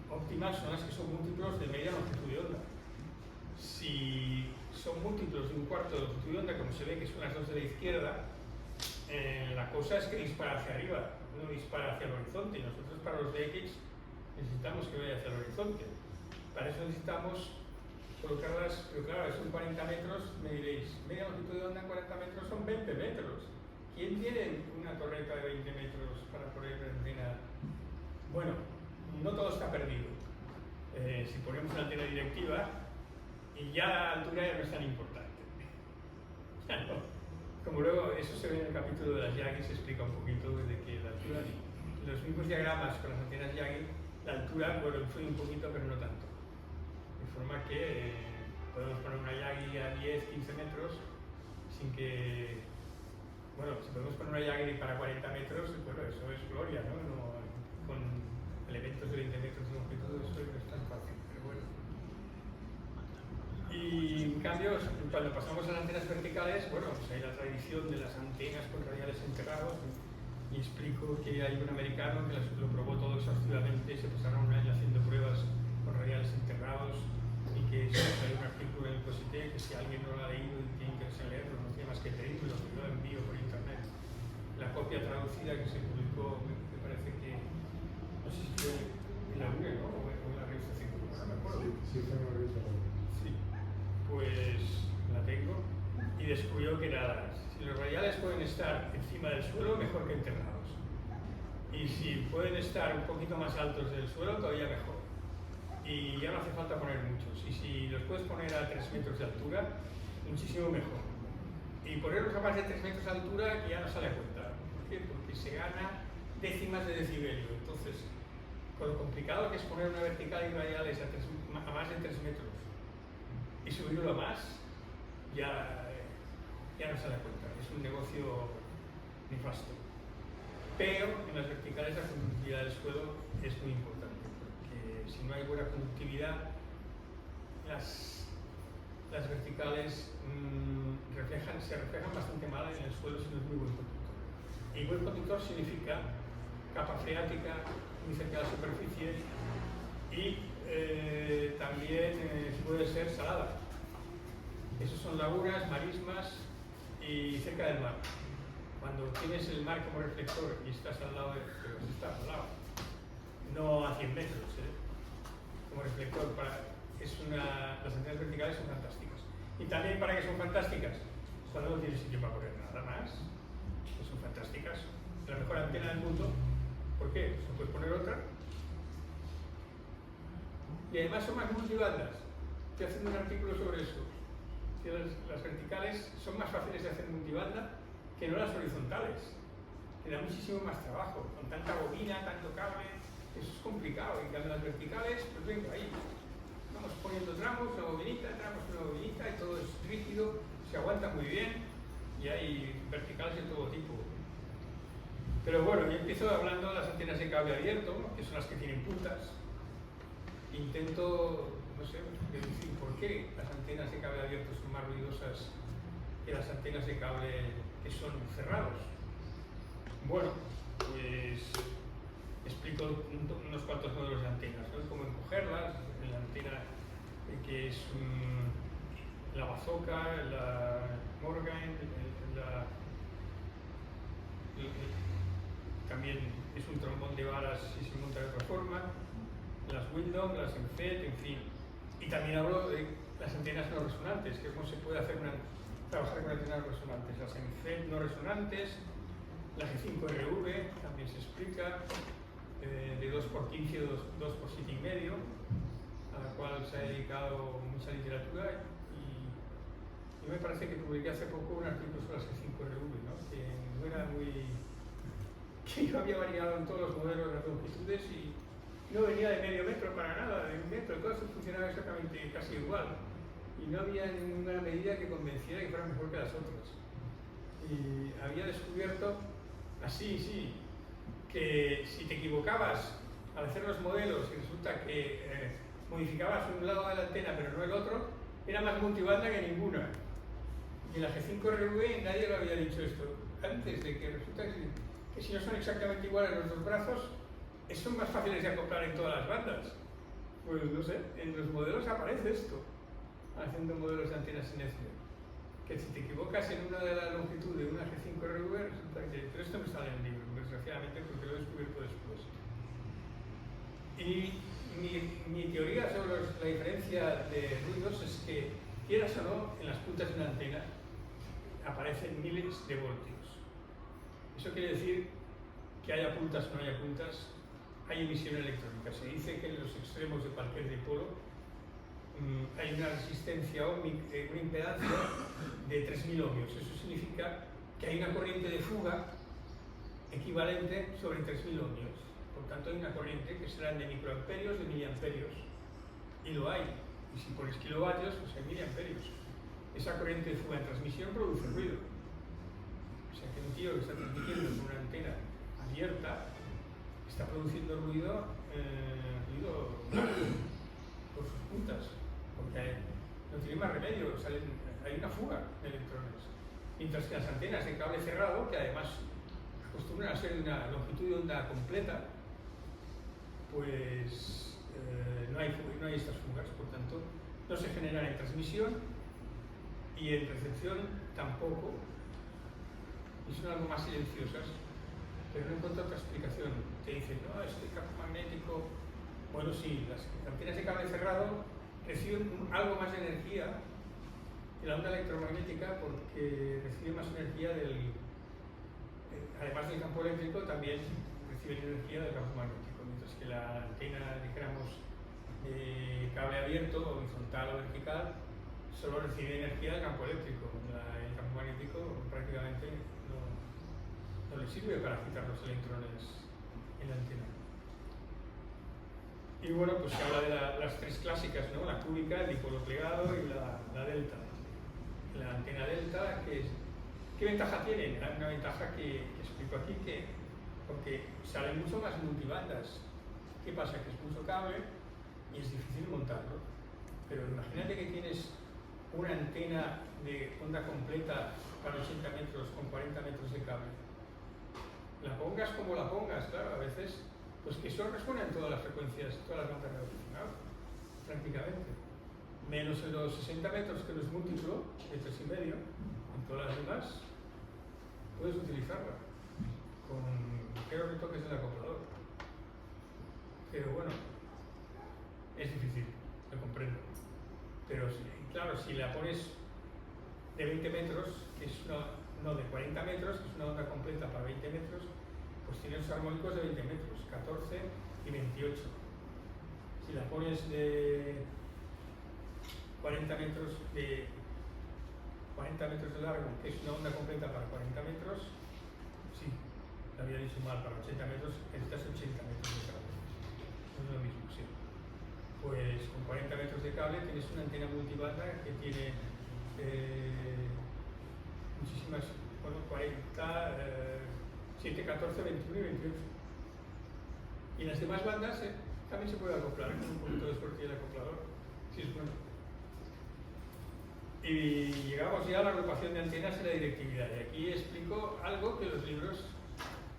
óptimas son las que son múltiplos de media longitud de onda. Si son múltiplos de 1/4 de longitud de onda, como se ve que son las dos de la izquierda, la cosa es que dispara hacia arriba, no dispara hacia el horizonte. Y nosotros para los DX necesitamos que vaya hacia el horizonte. Para eso necesitamos colocarlas, pero claro, son 40 metros, me diréis, media longitud de onda en 40 metros son 20 metros. ¿Quién tiene una torreta de 20 metros para poner antena? Bueno, no todo está perdido. Si ponemos una antena directiva, y ya la altura ya no es tan importante. Ya no. Como luego, eso se ve en el capítulo de las Yagi, se explica un poquito de que la altura, los mismos diagramas con las antenas Yagi, la altura, bueno, influye un poquito, pero no tanto. De forma que podemos poner una Yagi a 10, 15 metros sin que... Bueno, si podemos poner una Yagi para 40 metros, bueno, eso es gloria, ¿no? Con elementos de 20 metros de longitud, eso no es tan fácil, pero bueno. Y en cambio, cuando pasamos a las antenas verticales, bueno, pues hay la tradición de las antenas con radiales enterrados, y explico que hay un americano que lo probó todo exhaustivamente y se pasaron un año haciendo pruebas con radiales enterrados y que hay un artículo en el COSITE que si alguien no lo ha leído y tiene interés en leerlo, no tiene más que pedirlo, yo lo envío por internet. La copia traducida que se publicó, me parece que, no sé si fue en la UE, ¿no? O en la revista Círculo, no me acuerdo. Sí, fue en la revista. Sí, pues la tengo y descubrió que nada, si los radiales pueden estar encima del suelo, mejor que enterrados. Y si pueden estar un poquito más altos del suelo, todavía mejor. Y ya no hace falta poner muchos. Y si los puedes poner a 3 metros de altura, muchísimo mejor. Y ponerlos a más de 3 metros de altura que ya no sale a cuenta. ¿Por qué? Porque se gana décimas de decibelio. Entonces, con lo complicado que es poner una vertical y radiales a más de 3 metros y subirlo a más, ya no sale a cuenta. Es un negocio nefasto. Pero en las verticales la conductividad del suelo es muy importante, porque si no hay buena conductividad, las verticales se reflejan bastante mal en el suelo si no es muy buen conductor. Y buen conductor significa capa freática muy cerca de la superficie y también puede ser salada. Esos son lagunas, marismas y cerca del mar. Cuando tienes el mar como reflector y estás al lado, no a 100 metros, como reflector, las antenas verticales son fantásticas. Y también para que son fantásticas, cuando no tienes sitio para poner nada más, pues son fantásticas. La mejor antena del mundo. ¿Por qué? Pues no puedes poner otra. Y además son más multibandas. Estoy haciendo un artículo sobre eso. Que las verticales son más fáciles de hacer multibanda que no las horizontales. Que da muchísimo más trabajo. Con tanta bobina, tanto cable, eso es complicado. En cambio las verticales, pues venga, ahí. Vamos poniendo tramos, una bobinita, y todo es rígido, se aguanta muy bien. Y hay verticales de todo tipo. Pero bueno, yo empiezo hablando de las antenas de cable abierto, que son las que tienen puntas. Intento, no sé, decir por qué las antenas de cable abierto son más ruidosas que las antenas de cable que son cerrados. Bueno, pues explico unos cuantos modelos de antenas, ¿no? Cómo encogerlas, la antena que es la Bazooka, la Morgan, también es un trombón de balas y se monta de otra forma, las Windom, las Enfet, en fin. Y también hablo de las antenas no resonantes, que cómo se puede hacer trabajar con antenas resonantes. Las Enfet no resonantes, la G5RV también se explica, de 2x15 o 2x7,5, a la cual se ha dedicado mucha literatura. Y me parece que publiqué hace poco un artículo sobre las G5RV, ¿no? Que no era que yo había variado en todos los modelos de las longitudes y no venía de medio metro para nada, de 1 metro, todo eso funcionaba exactamente casi igual. Y no había ninguna medida que convenciera que fuera mejor que las otras. Y había descubierto, así, que si te equivocabas al hacer los modelos y resulta que modificabas un lado de la antena pero no el otro, era más multibanda que ninguna. Y en la G5RV nadie lo había dicho esto. Antes de que resulta que si no son exactamente iguales los dos brazos, son más fáciles de acoplar en todas las bandas. Pues no sé, en los modelos aparece esto, haciendo modelos de antenas sinesio. Que si te equivocas en una de la longitud de una G5RV, resulta que... Pero esto no sale en el libro, desgraciadamente, porque lo he descubierto después. Y mi teoría sobre la diferencia de ruidos es que, quieras o no, en las puntas de una antena aparecen miles de voltios. Eso quiere decir que haya puntas o no haya puntas, hay emisión electrónica. Se dice que en los extremos de cualquier dipolo hay una resistencia ohmic, una impedancia de 3000 ohmios. Eso significa que hay una corriente de fuga equivalente sobre 3000 ohmios. Por tanto, hay una corriente que será de microamperios, de miliamperios. Y lo hay. Y si pones kilovatios, pues hay miliamperios. Esa corriente de fuga en transmisión produce ruido. O sea que un tío que está transmitiendo con una antena abierta está produciendo ruido por sus puntas, porque no tiene más remedio, hay una fuga de electrones. Mientras que las antenas de cable cerrado, que además acostumbran a ser de una longitud de onda completa, pues no hay estas fugas, por tanto no se generan en transmisión y en recepción tampoco, y son algo más silenciosas, pero no encuentro otra explicación. Te dicen, no, es que el campo magnético... Bueno, sí, las antenas de cable cerrado reciben algo más de energía que la onda electromagnética porque reciben más energía además del campo eléctrico, también reciben energía del campo magnético, mientras que la antena, dijéramos, de cable abierto, horizontal o vertical, solo recibe energía del campo eléctrico. El campo magnético prácticamente no le sirve para quitar los electrones en la antena. Y bueno, pues se habla de las tres clásicas, ¿no? La cúbica, el dipolo plegado y la delta. La antena delta, ¿qué ventaja tiene? Una ventaja que explico aquí, porque salen mucho más multibandas. ¿Qué pasa? Que es mucho cable y es difícil montarlo. Pero imagínate que tienes una antena de onda completa para 80 metros con 40 metros de cable. La pongas como la pongas, claro, a veces, pues que eso responde en todas las frecuencias, todas las bandas radioaficionadas, prácticamente. Menos en los 60 metros, que no es múltiplo, de 3,5, en todas las demás, puedes utilizarla con ligeros retoques del acoplador. Pero bueno, es difícil, lo comprendo. Pero claro, si la pones de 20 metros, que es no de 40 metros, que es una onda completa para 20 metros, pues tienes armónicos de 20 metros, 14 y 28. Si la pones de 40 metros de largo, que es una onda completa para 40 metros, sí, lo había dicho mal, para 80 metros necesitas 80 metros de cable. No es lo mismo, sí. Pues con 40 metros de cable tienes una antena multibanda que tiene muchísimas, bueno, 40, 7, 14, 21 y 28. Y las demás bandas también se puede acoplar con un poquito de esfuerzo del acoplador, si es bueno. Y llegamos ya a la agrupación de antenas y la directividad. Y aquí explico algo que los libros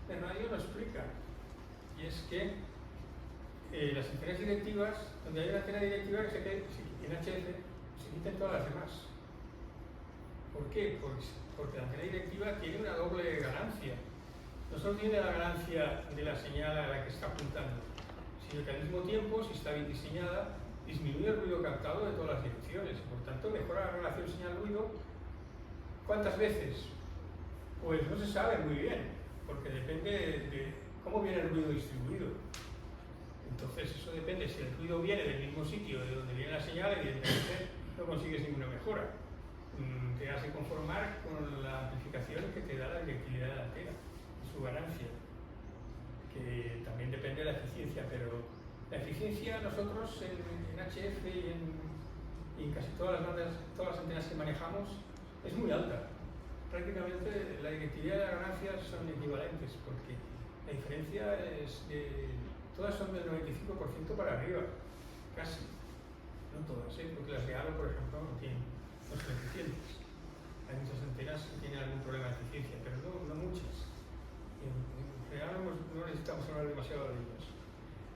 de radio no explican. Y es que las antenas directivas, donde hay una antena directiva que se quede en HF, se quiten todas las demás. ¿Por qué? Porque la antena directiva tiene una doble ganancia. No solo tiene la ganancia de la señal a la que está apuntando, sino que al mismo tiempo, si está bien diseñada, disminuye el ruido captado de todas las direcciones. Por tanto, mejora la relación señal-ruido. ¿Cuántas veces? Pues no se sabe muy bien, porque depende de cómo viene el ruido distribuido. Entonces, eso depende. Si el ruido viene del mismo sitio de donde viene la señal, evidentemente no consigues ninguna mejora. Te has de conformar con la amplificación que te da la directividad de la antena, su ganancia, que también depende de la eficiencia, pero la eficiencia nosotros en HF y en casi todas las bandas, todas las antenas que manejamos, es muy alta. Prácticamente la directividad y la ganancia son equivalentes, porque la diferencia es todas son del 95% para arriba, casi. No todas, porque las de Aro, por ejemplo, no son eficientes. Hay muchas antenas que tienen algún problema de eficiencia, pero no muchas. En general no necesitamos hablar demasiado de ellas.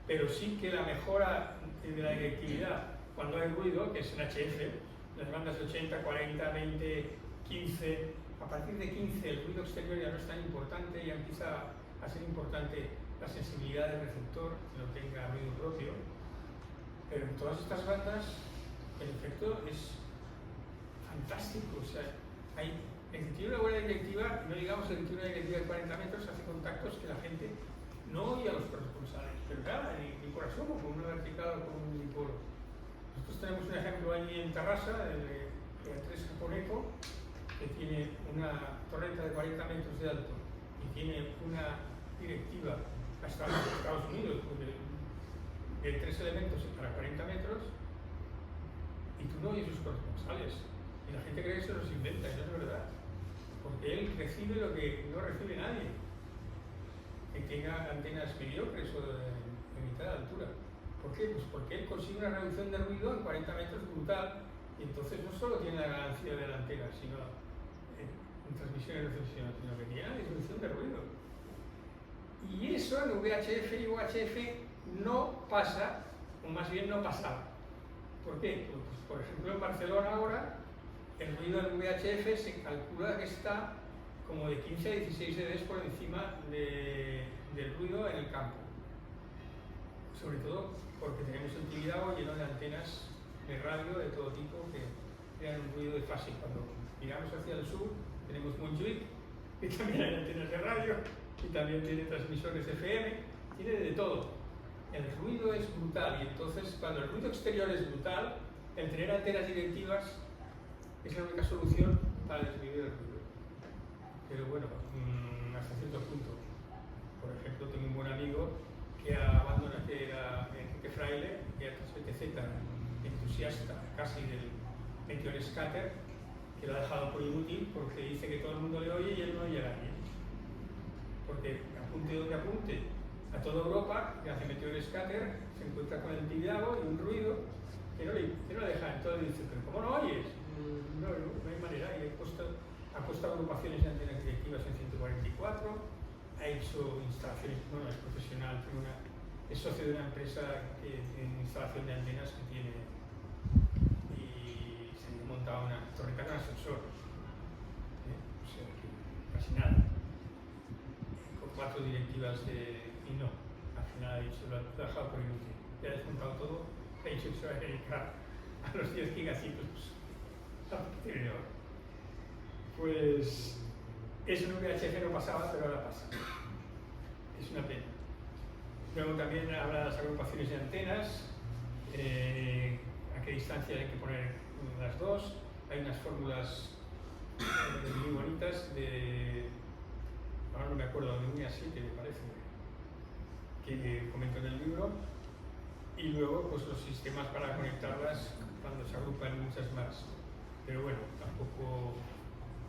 Pero sí que la mejora de la directividad cuando hay ruido, que es en HF, las bandas de 80, 40, 20, 15, a partir de 15 el ruido exterior ya no es tan importante, ya empieza a ser importante la sensibilidad del receptor, que no tenga ruido propio. Pero en todas estas bandas el efecto es fantástico. O sea, el que tiene una buena directiva, no digamos el que tiene una directiva de 40 metros, hace contactos que la gente no oye a los corresponsales, pero nada, ni por asomo, con una vertical o con un dipolo. Nosotros tenemos un ejemplo allí en Tarrasa, el A3 Japoneco, que tiene una torreta de 40 metros de alto y tiene una directiva hasta los Estados Unidos de 3 elementos para 40 metros, y tú no oyes sus corresponsales. Y la gente cree que se los inventa, y no es verdad. Porque él recibe lo que no recibe nadie. Que tenga antenas mediocres o de mitad de altura. ¿Por qué? Pues porque él consigue una reducción de ruido en 40 metros brutal, y entonces no solo tiene la ganancia de la antena, sino en transmisión y recepción, sino que tiene la disminución de ruido. Y eso en VHF y UHF no pasa, o más bien no pasaba. ¿Por qué? Pues, por ejemplo, en Barcelona ahora, el ruido en VHF se calcula que está como de 15 a 16 dB por encima del ruido en el campo. Sobre todo porque tenemos el Tibidabo lleno de antenas de radio de todo tipo que crean un ruido de fase. Cuando miramos hacia el sur, tenemos Montjuic, que también hay antenas de radio, y también tiene transmisores FM, tiene de todo. El ruido es brutal, y entonces cuando el ruido exterior es brutal, el tener antenas directivas es la única solución para desvivir el ruido. Pero bueno, hasta cierto punto. Por ejemplo, tengo un buen amigo que abandona, que era Enrique Fraile, que era TZ, entusiasta casi del Meteor Scatter, que lo ha dejado por inútil porque dice que todo el mundo le oye y él no oye a nadie. Porque apunte donde apunte a toda Europa, que hace Meteor Scatter, se encuentra con el Tibidabo y un ruido que no le deja. Entonces dice, pero ¿cómo no oyes? No hay manera. Y ha puesto agrupaciones de antenas directivas en 144, ha hecho instalaciones, bueno, es profesional, es socio de una empresa en instalación de antenas que tiene, y se ha montado una torreta con ascensor, o sea, que casi nada, con 4 directivas y no, al final ha dicho, lo ha dejado por inútil, ya ha desmontado todo, ha dicho que se va a dedicar a los 10 gigaciclos a partir de ahora. Pues eso en un VHF no pasaba, pero ahora pasa. Es una pena. Luego también habla de las agrupaciones de antenas, a qué distancia hay que poner las dos. Hay unas fórmulas muy bonitas ahora no me acuerdo, de 1 a 7 me parece, que comento en el libro. Y luego pues los sistemas para conectarlas cuando se agrupan muchas más. Pero bueno, tampoco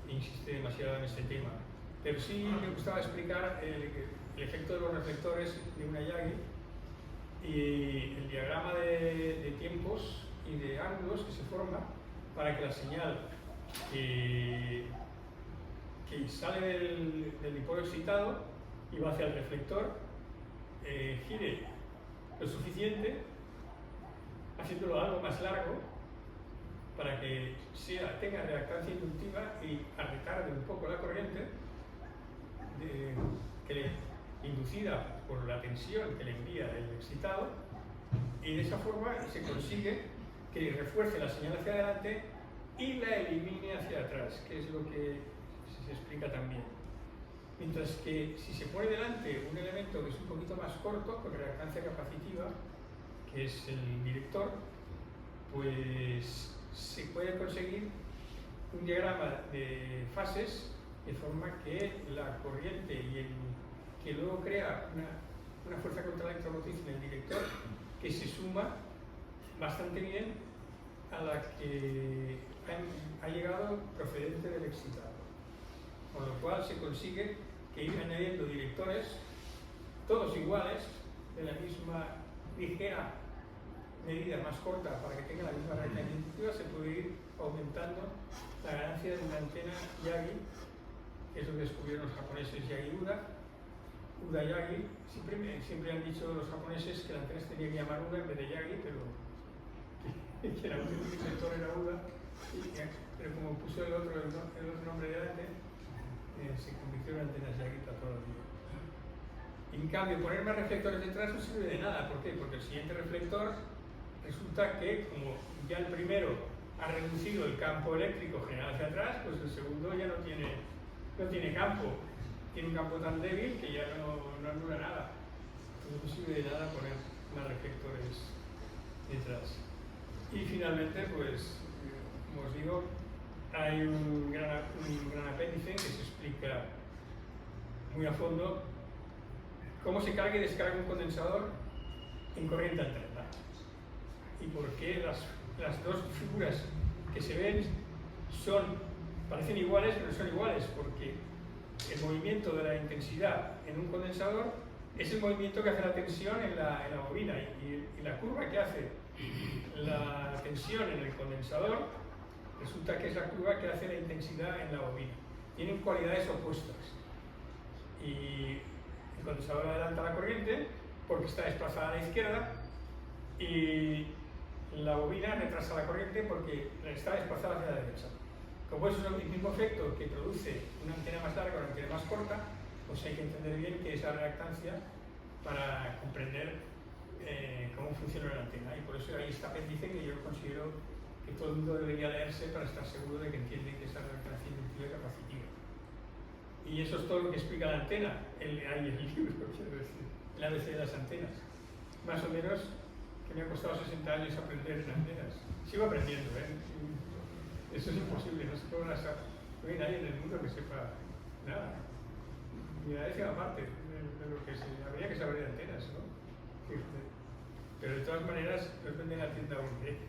insiste demasiado en este tema. Pero sí me gustaba explicar el efecto de los reflectores de una Yagi y el diagrama de tiempos y de ángulos que se forma para que la señal que sale del dipolo excitado y va hacia el reflector gire lo suficiente, haciéndolo algo más largo para que tenga reactancia inductiva y retarde un poco la corriente inducida por la tensión que le envía el excitado, y de esa forma se consigue que refuerce la señal hacia adelante y la elimine hacia atrás, que es lo que se explica también. Mientras que si se pone delante un elemento que es un poquito más corto, con reactancia capacitiva, que es el director, pues se puede conseguir un diagrama de fases de forma que la corriente que luego crea una fuerza contra la electromotriz en el director que se suma bastante bien a la que ha llegado procedente del excitado. Con lo cual se consigue que ir añadiendo directores, todos iguales, de la misma ligera medida más corta para que tenga la misma reacción inductiva, se puede ir aumentando la ganancia de una antena Yagi, que es lo que descubrieron los japoneses Uda Yagi. Siempre han dicho los japoneses que la antena se tenía que llamar Uda en vez de Yagi, pero que el inventor era Uda, pero como puso el otro nombre delante, se convirtió en antenas Yagi para toda la vida. En cambio, poner más reflectores detrás no sirve de nada. ¿Por qué? Porque el siguiente reflector resulta que, como ya el primero ha reducido el campo eléctrico general hacia atrás, pues el segundo ya no tiene campo. Tiene un campo tan débil que ya no anula nada. Entonces no sirve de nada poner más reflectores detrás. Y finalmente, pues, como os digo, hay un gran apéndice que se explica muy a fondo cómo se carga y descarga un condensador en corriente alterna. Y por qué las dos figuras que se ven parecen iguales, pero no son iguales, porque el movimiento de la intensidad en un condensador es el movimiento que hace la tensión en la bobina, y la curva que hace la tensión en el condensador resulta que es la curva que hace la intensidad en la bobina. Tienen cualidades opuestas, y el condensador adelanta la corriente porque está desplazada a la izquierda, y la bobina retrasa la corriente porque está desplazada hacia la derecha. Como eso es el mismo efecto que produce una antena más larga o una antena más corta, pues hay que entender bien qué es la reactancia para comprender cómo funciona la antena. Y por eso hay este apéndice que yo considero que todo el mundo debería leerse para estar seguro de que entiende que es la reactancia inductiva y capacitiva. Y eso es todo lo que explica la antena, el libro, quiero decir, el ABC de las antenas. Más o menos que me ha costado 60 años aprender en antenas. Sigo aprendiendo, Eso es imposible, no se puede saber. No hay nadie en el mundo que sepa nada. Ni la décima parte de lo que habría que saber de antenas, ¿no? Pero de todas maneras, nos venden la tienda a un precio.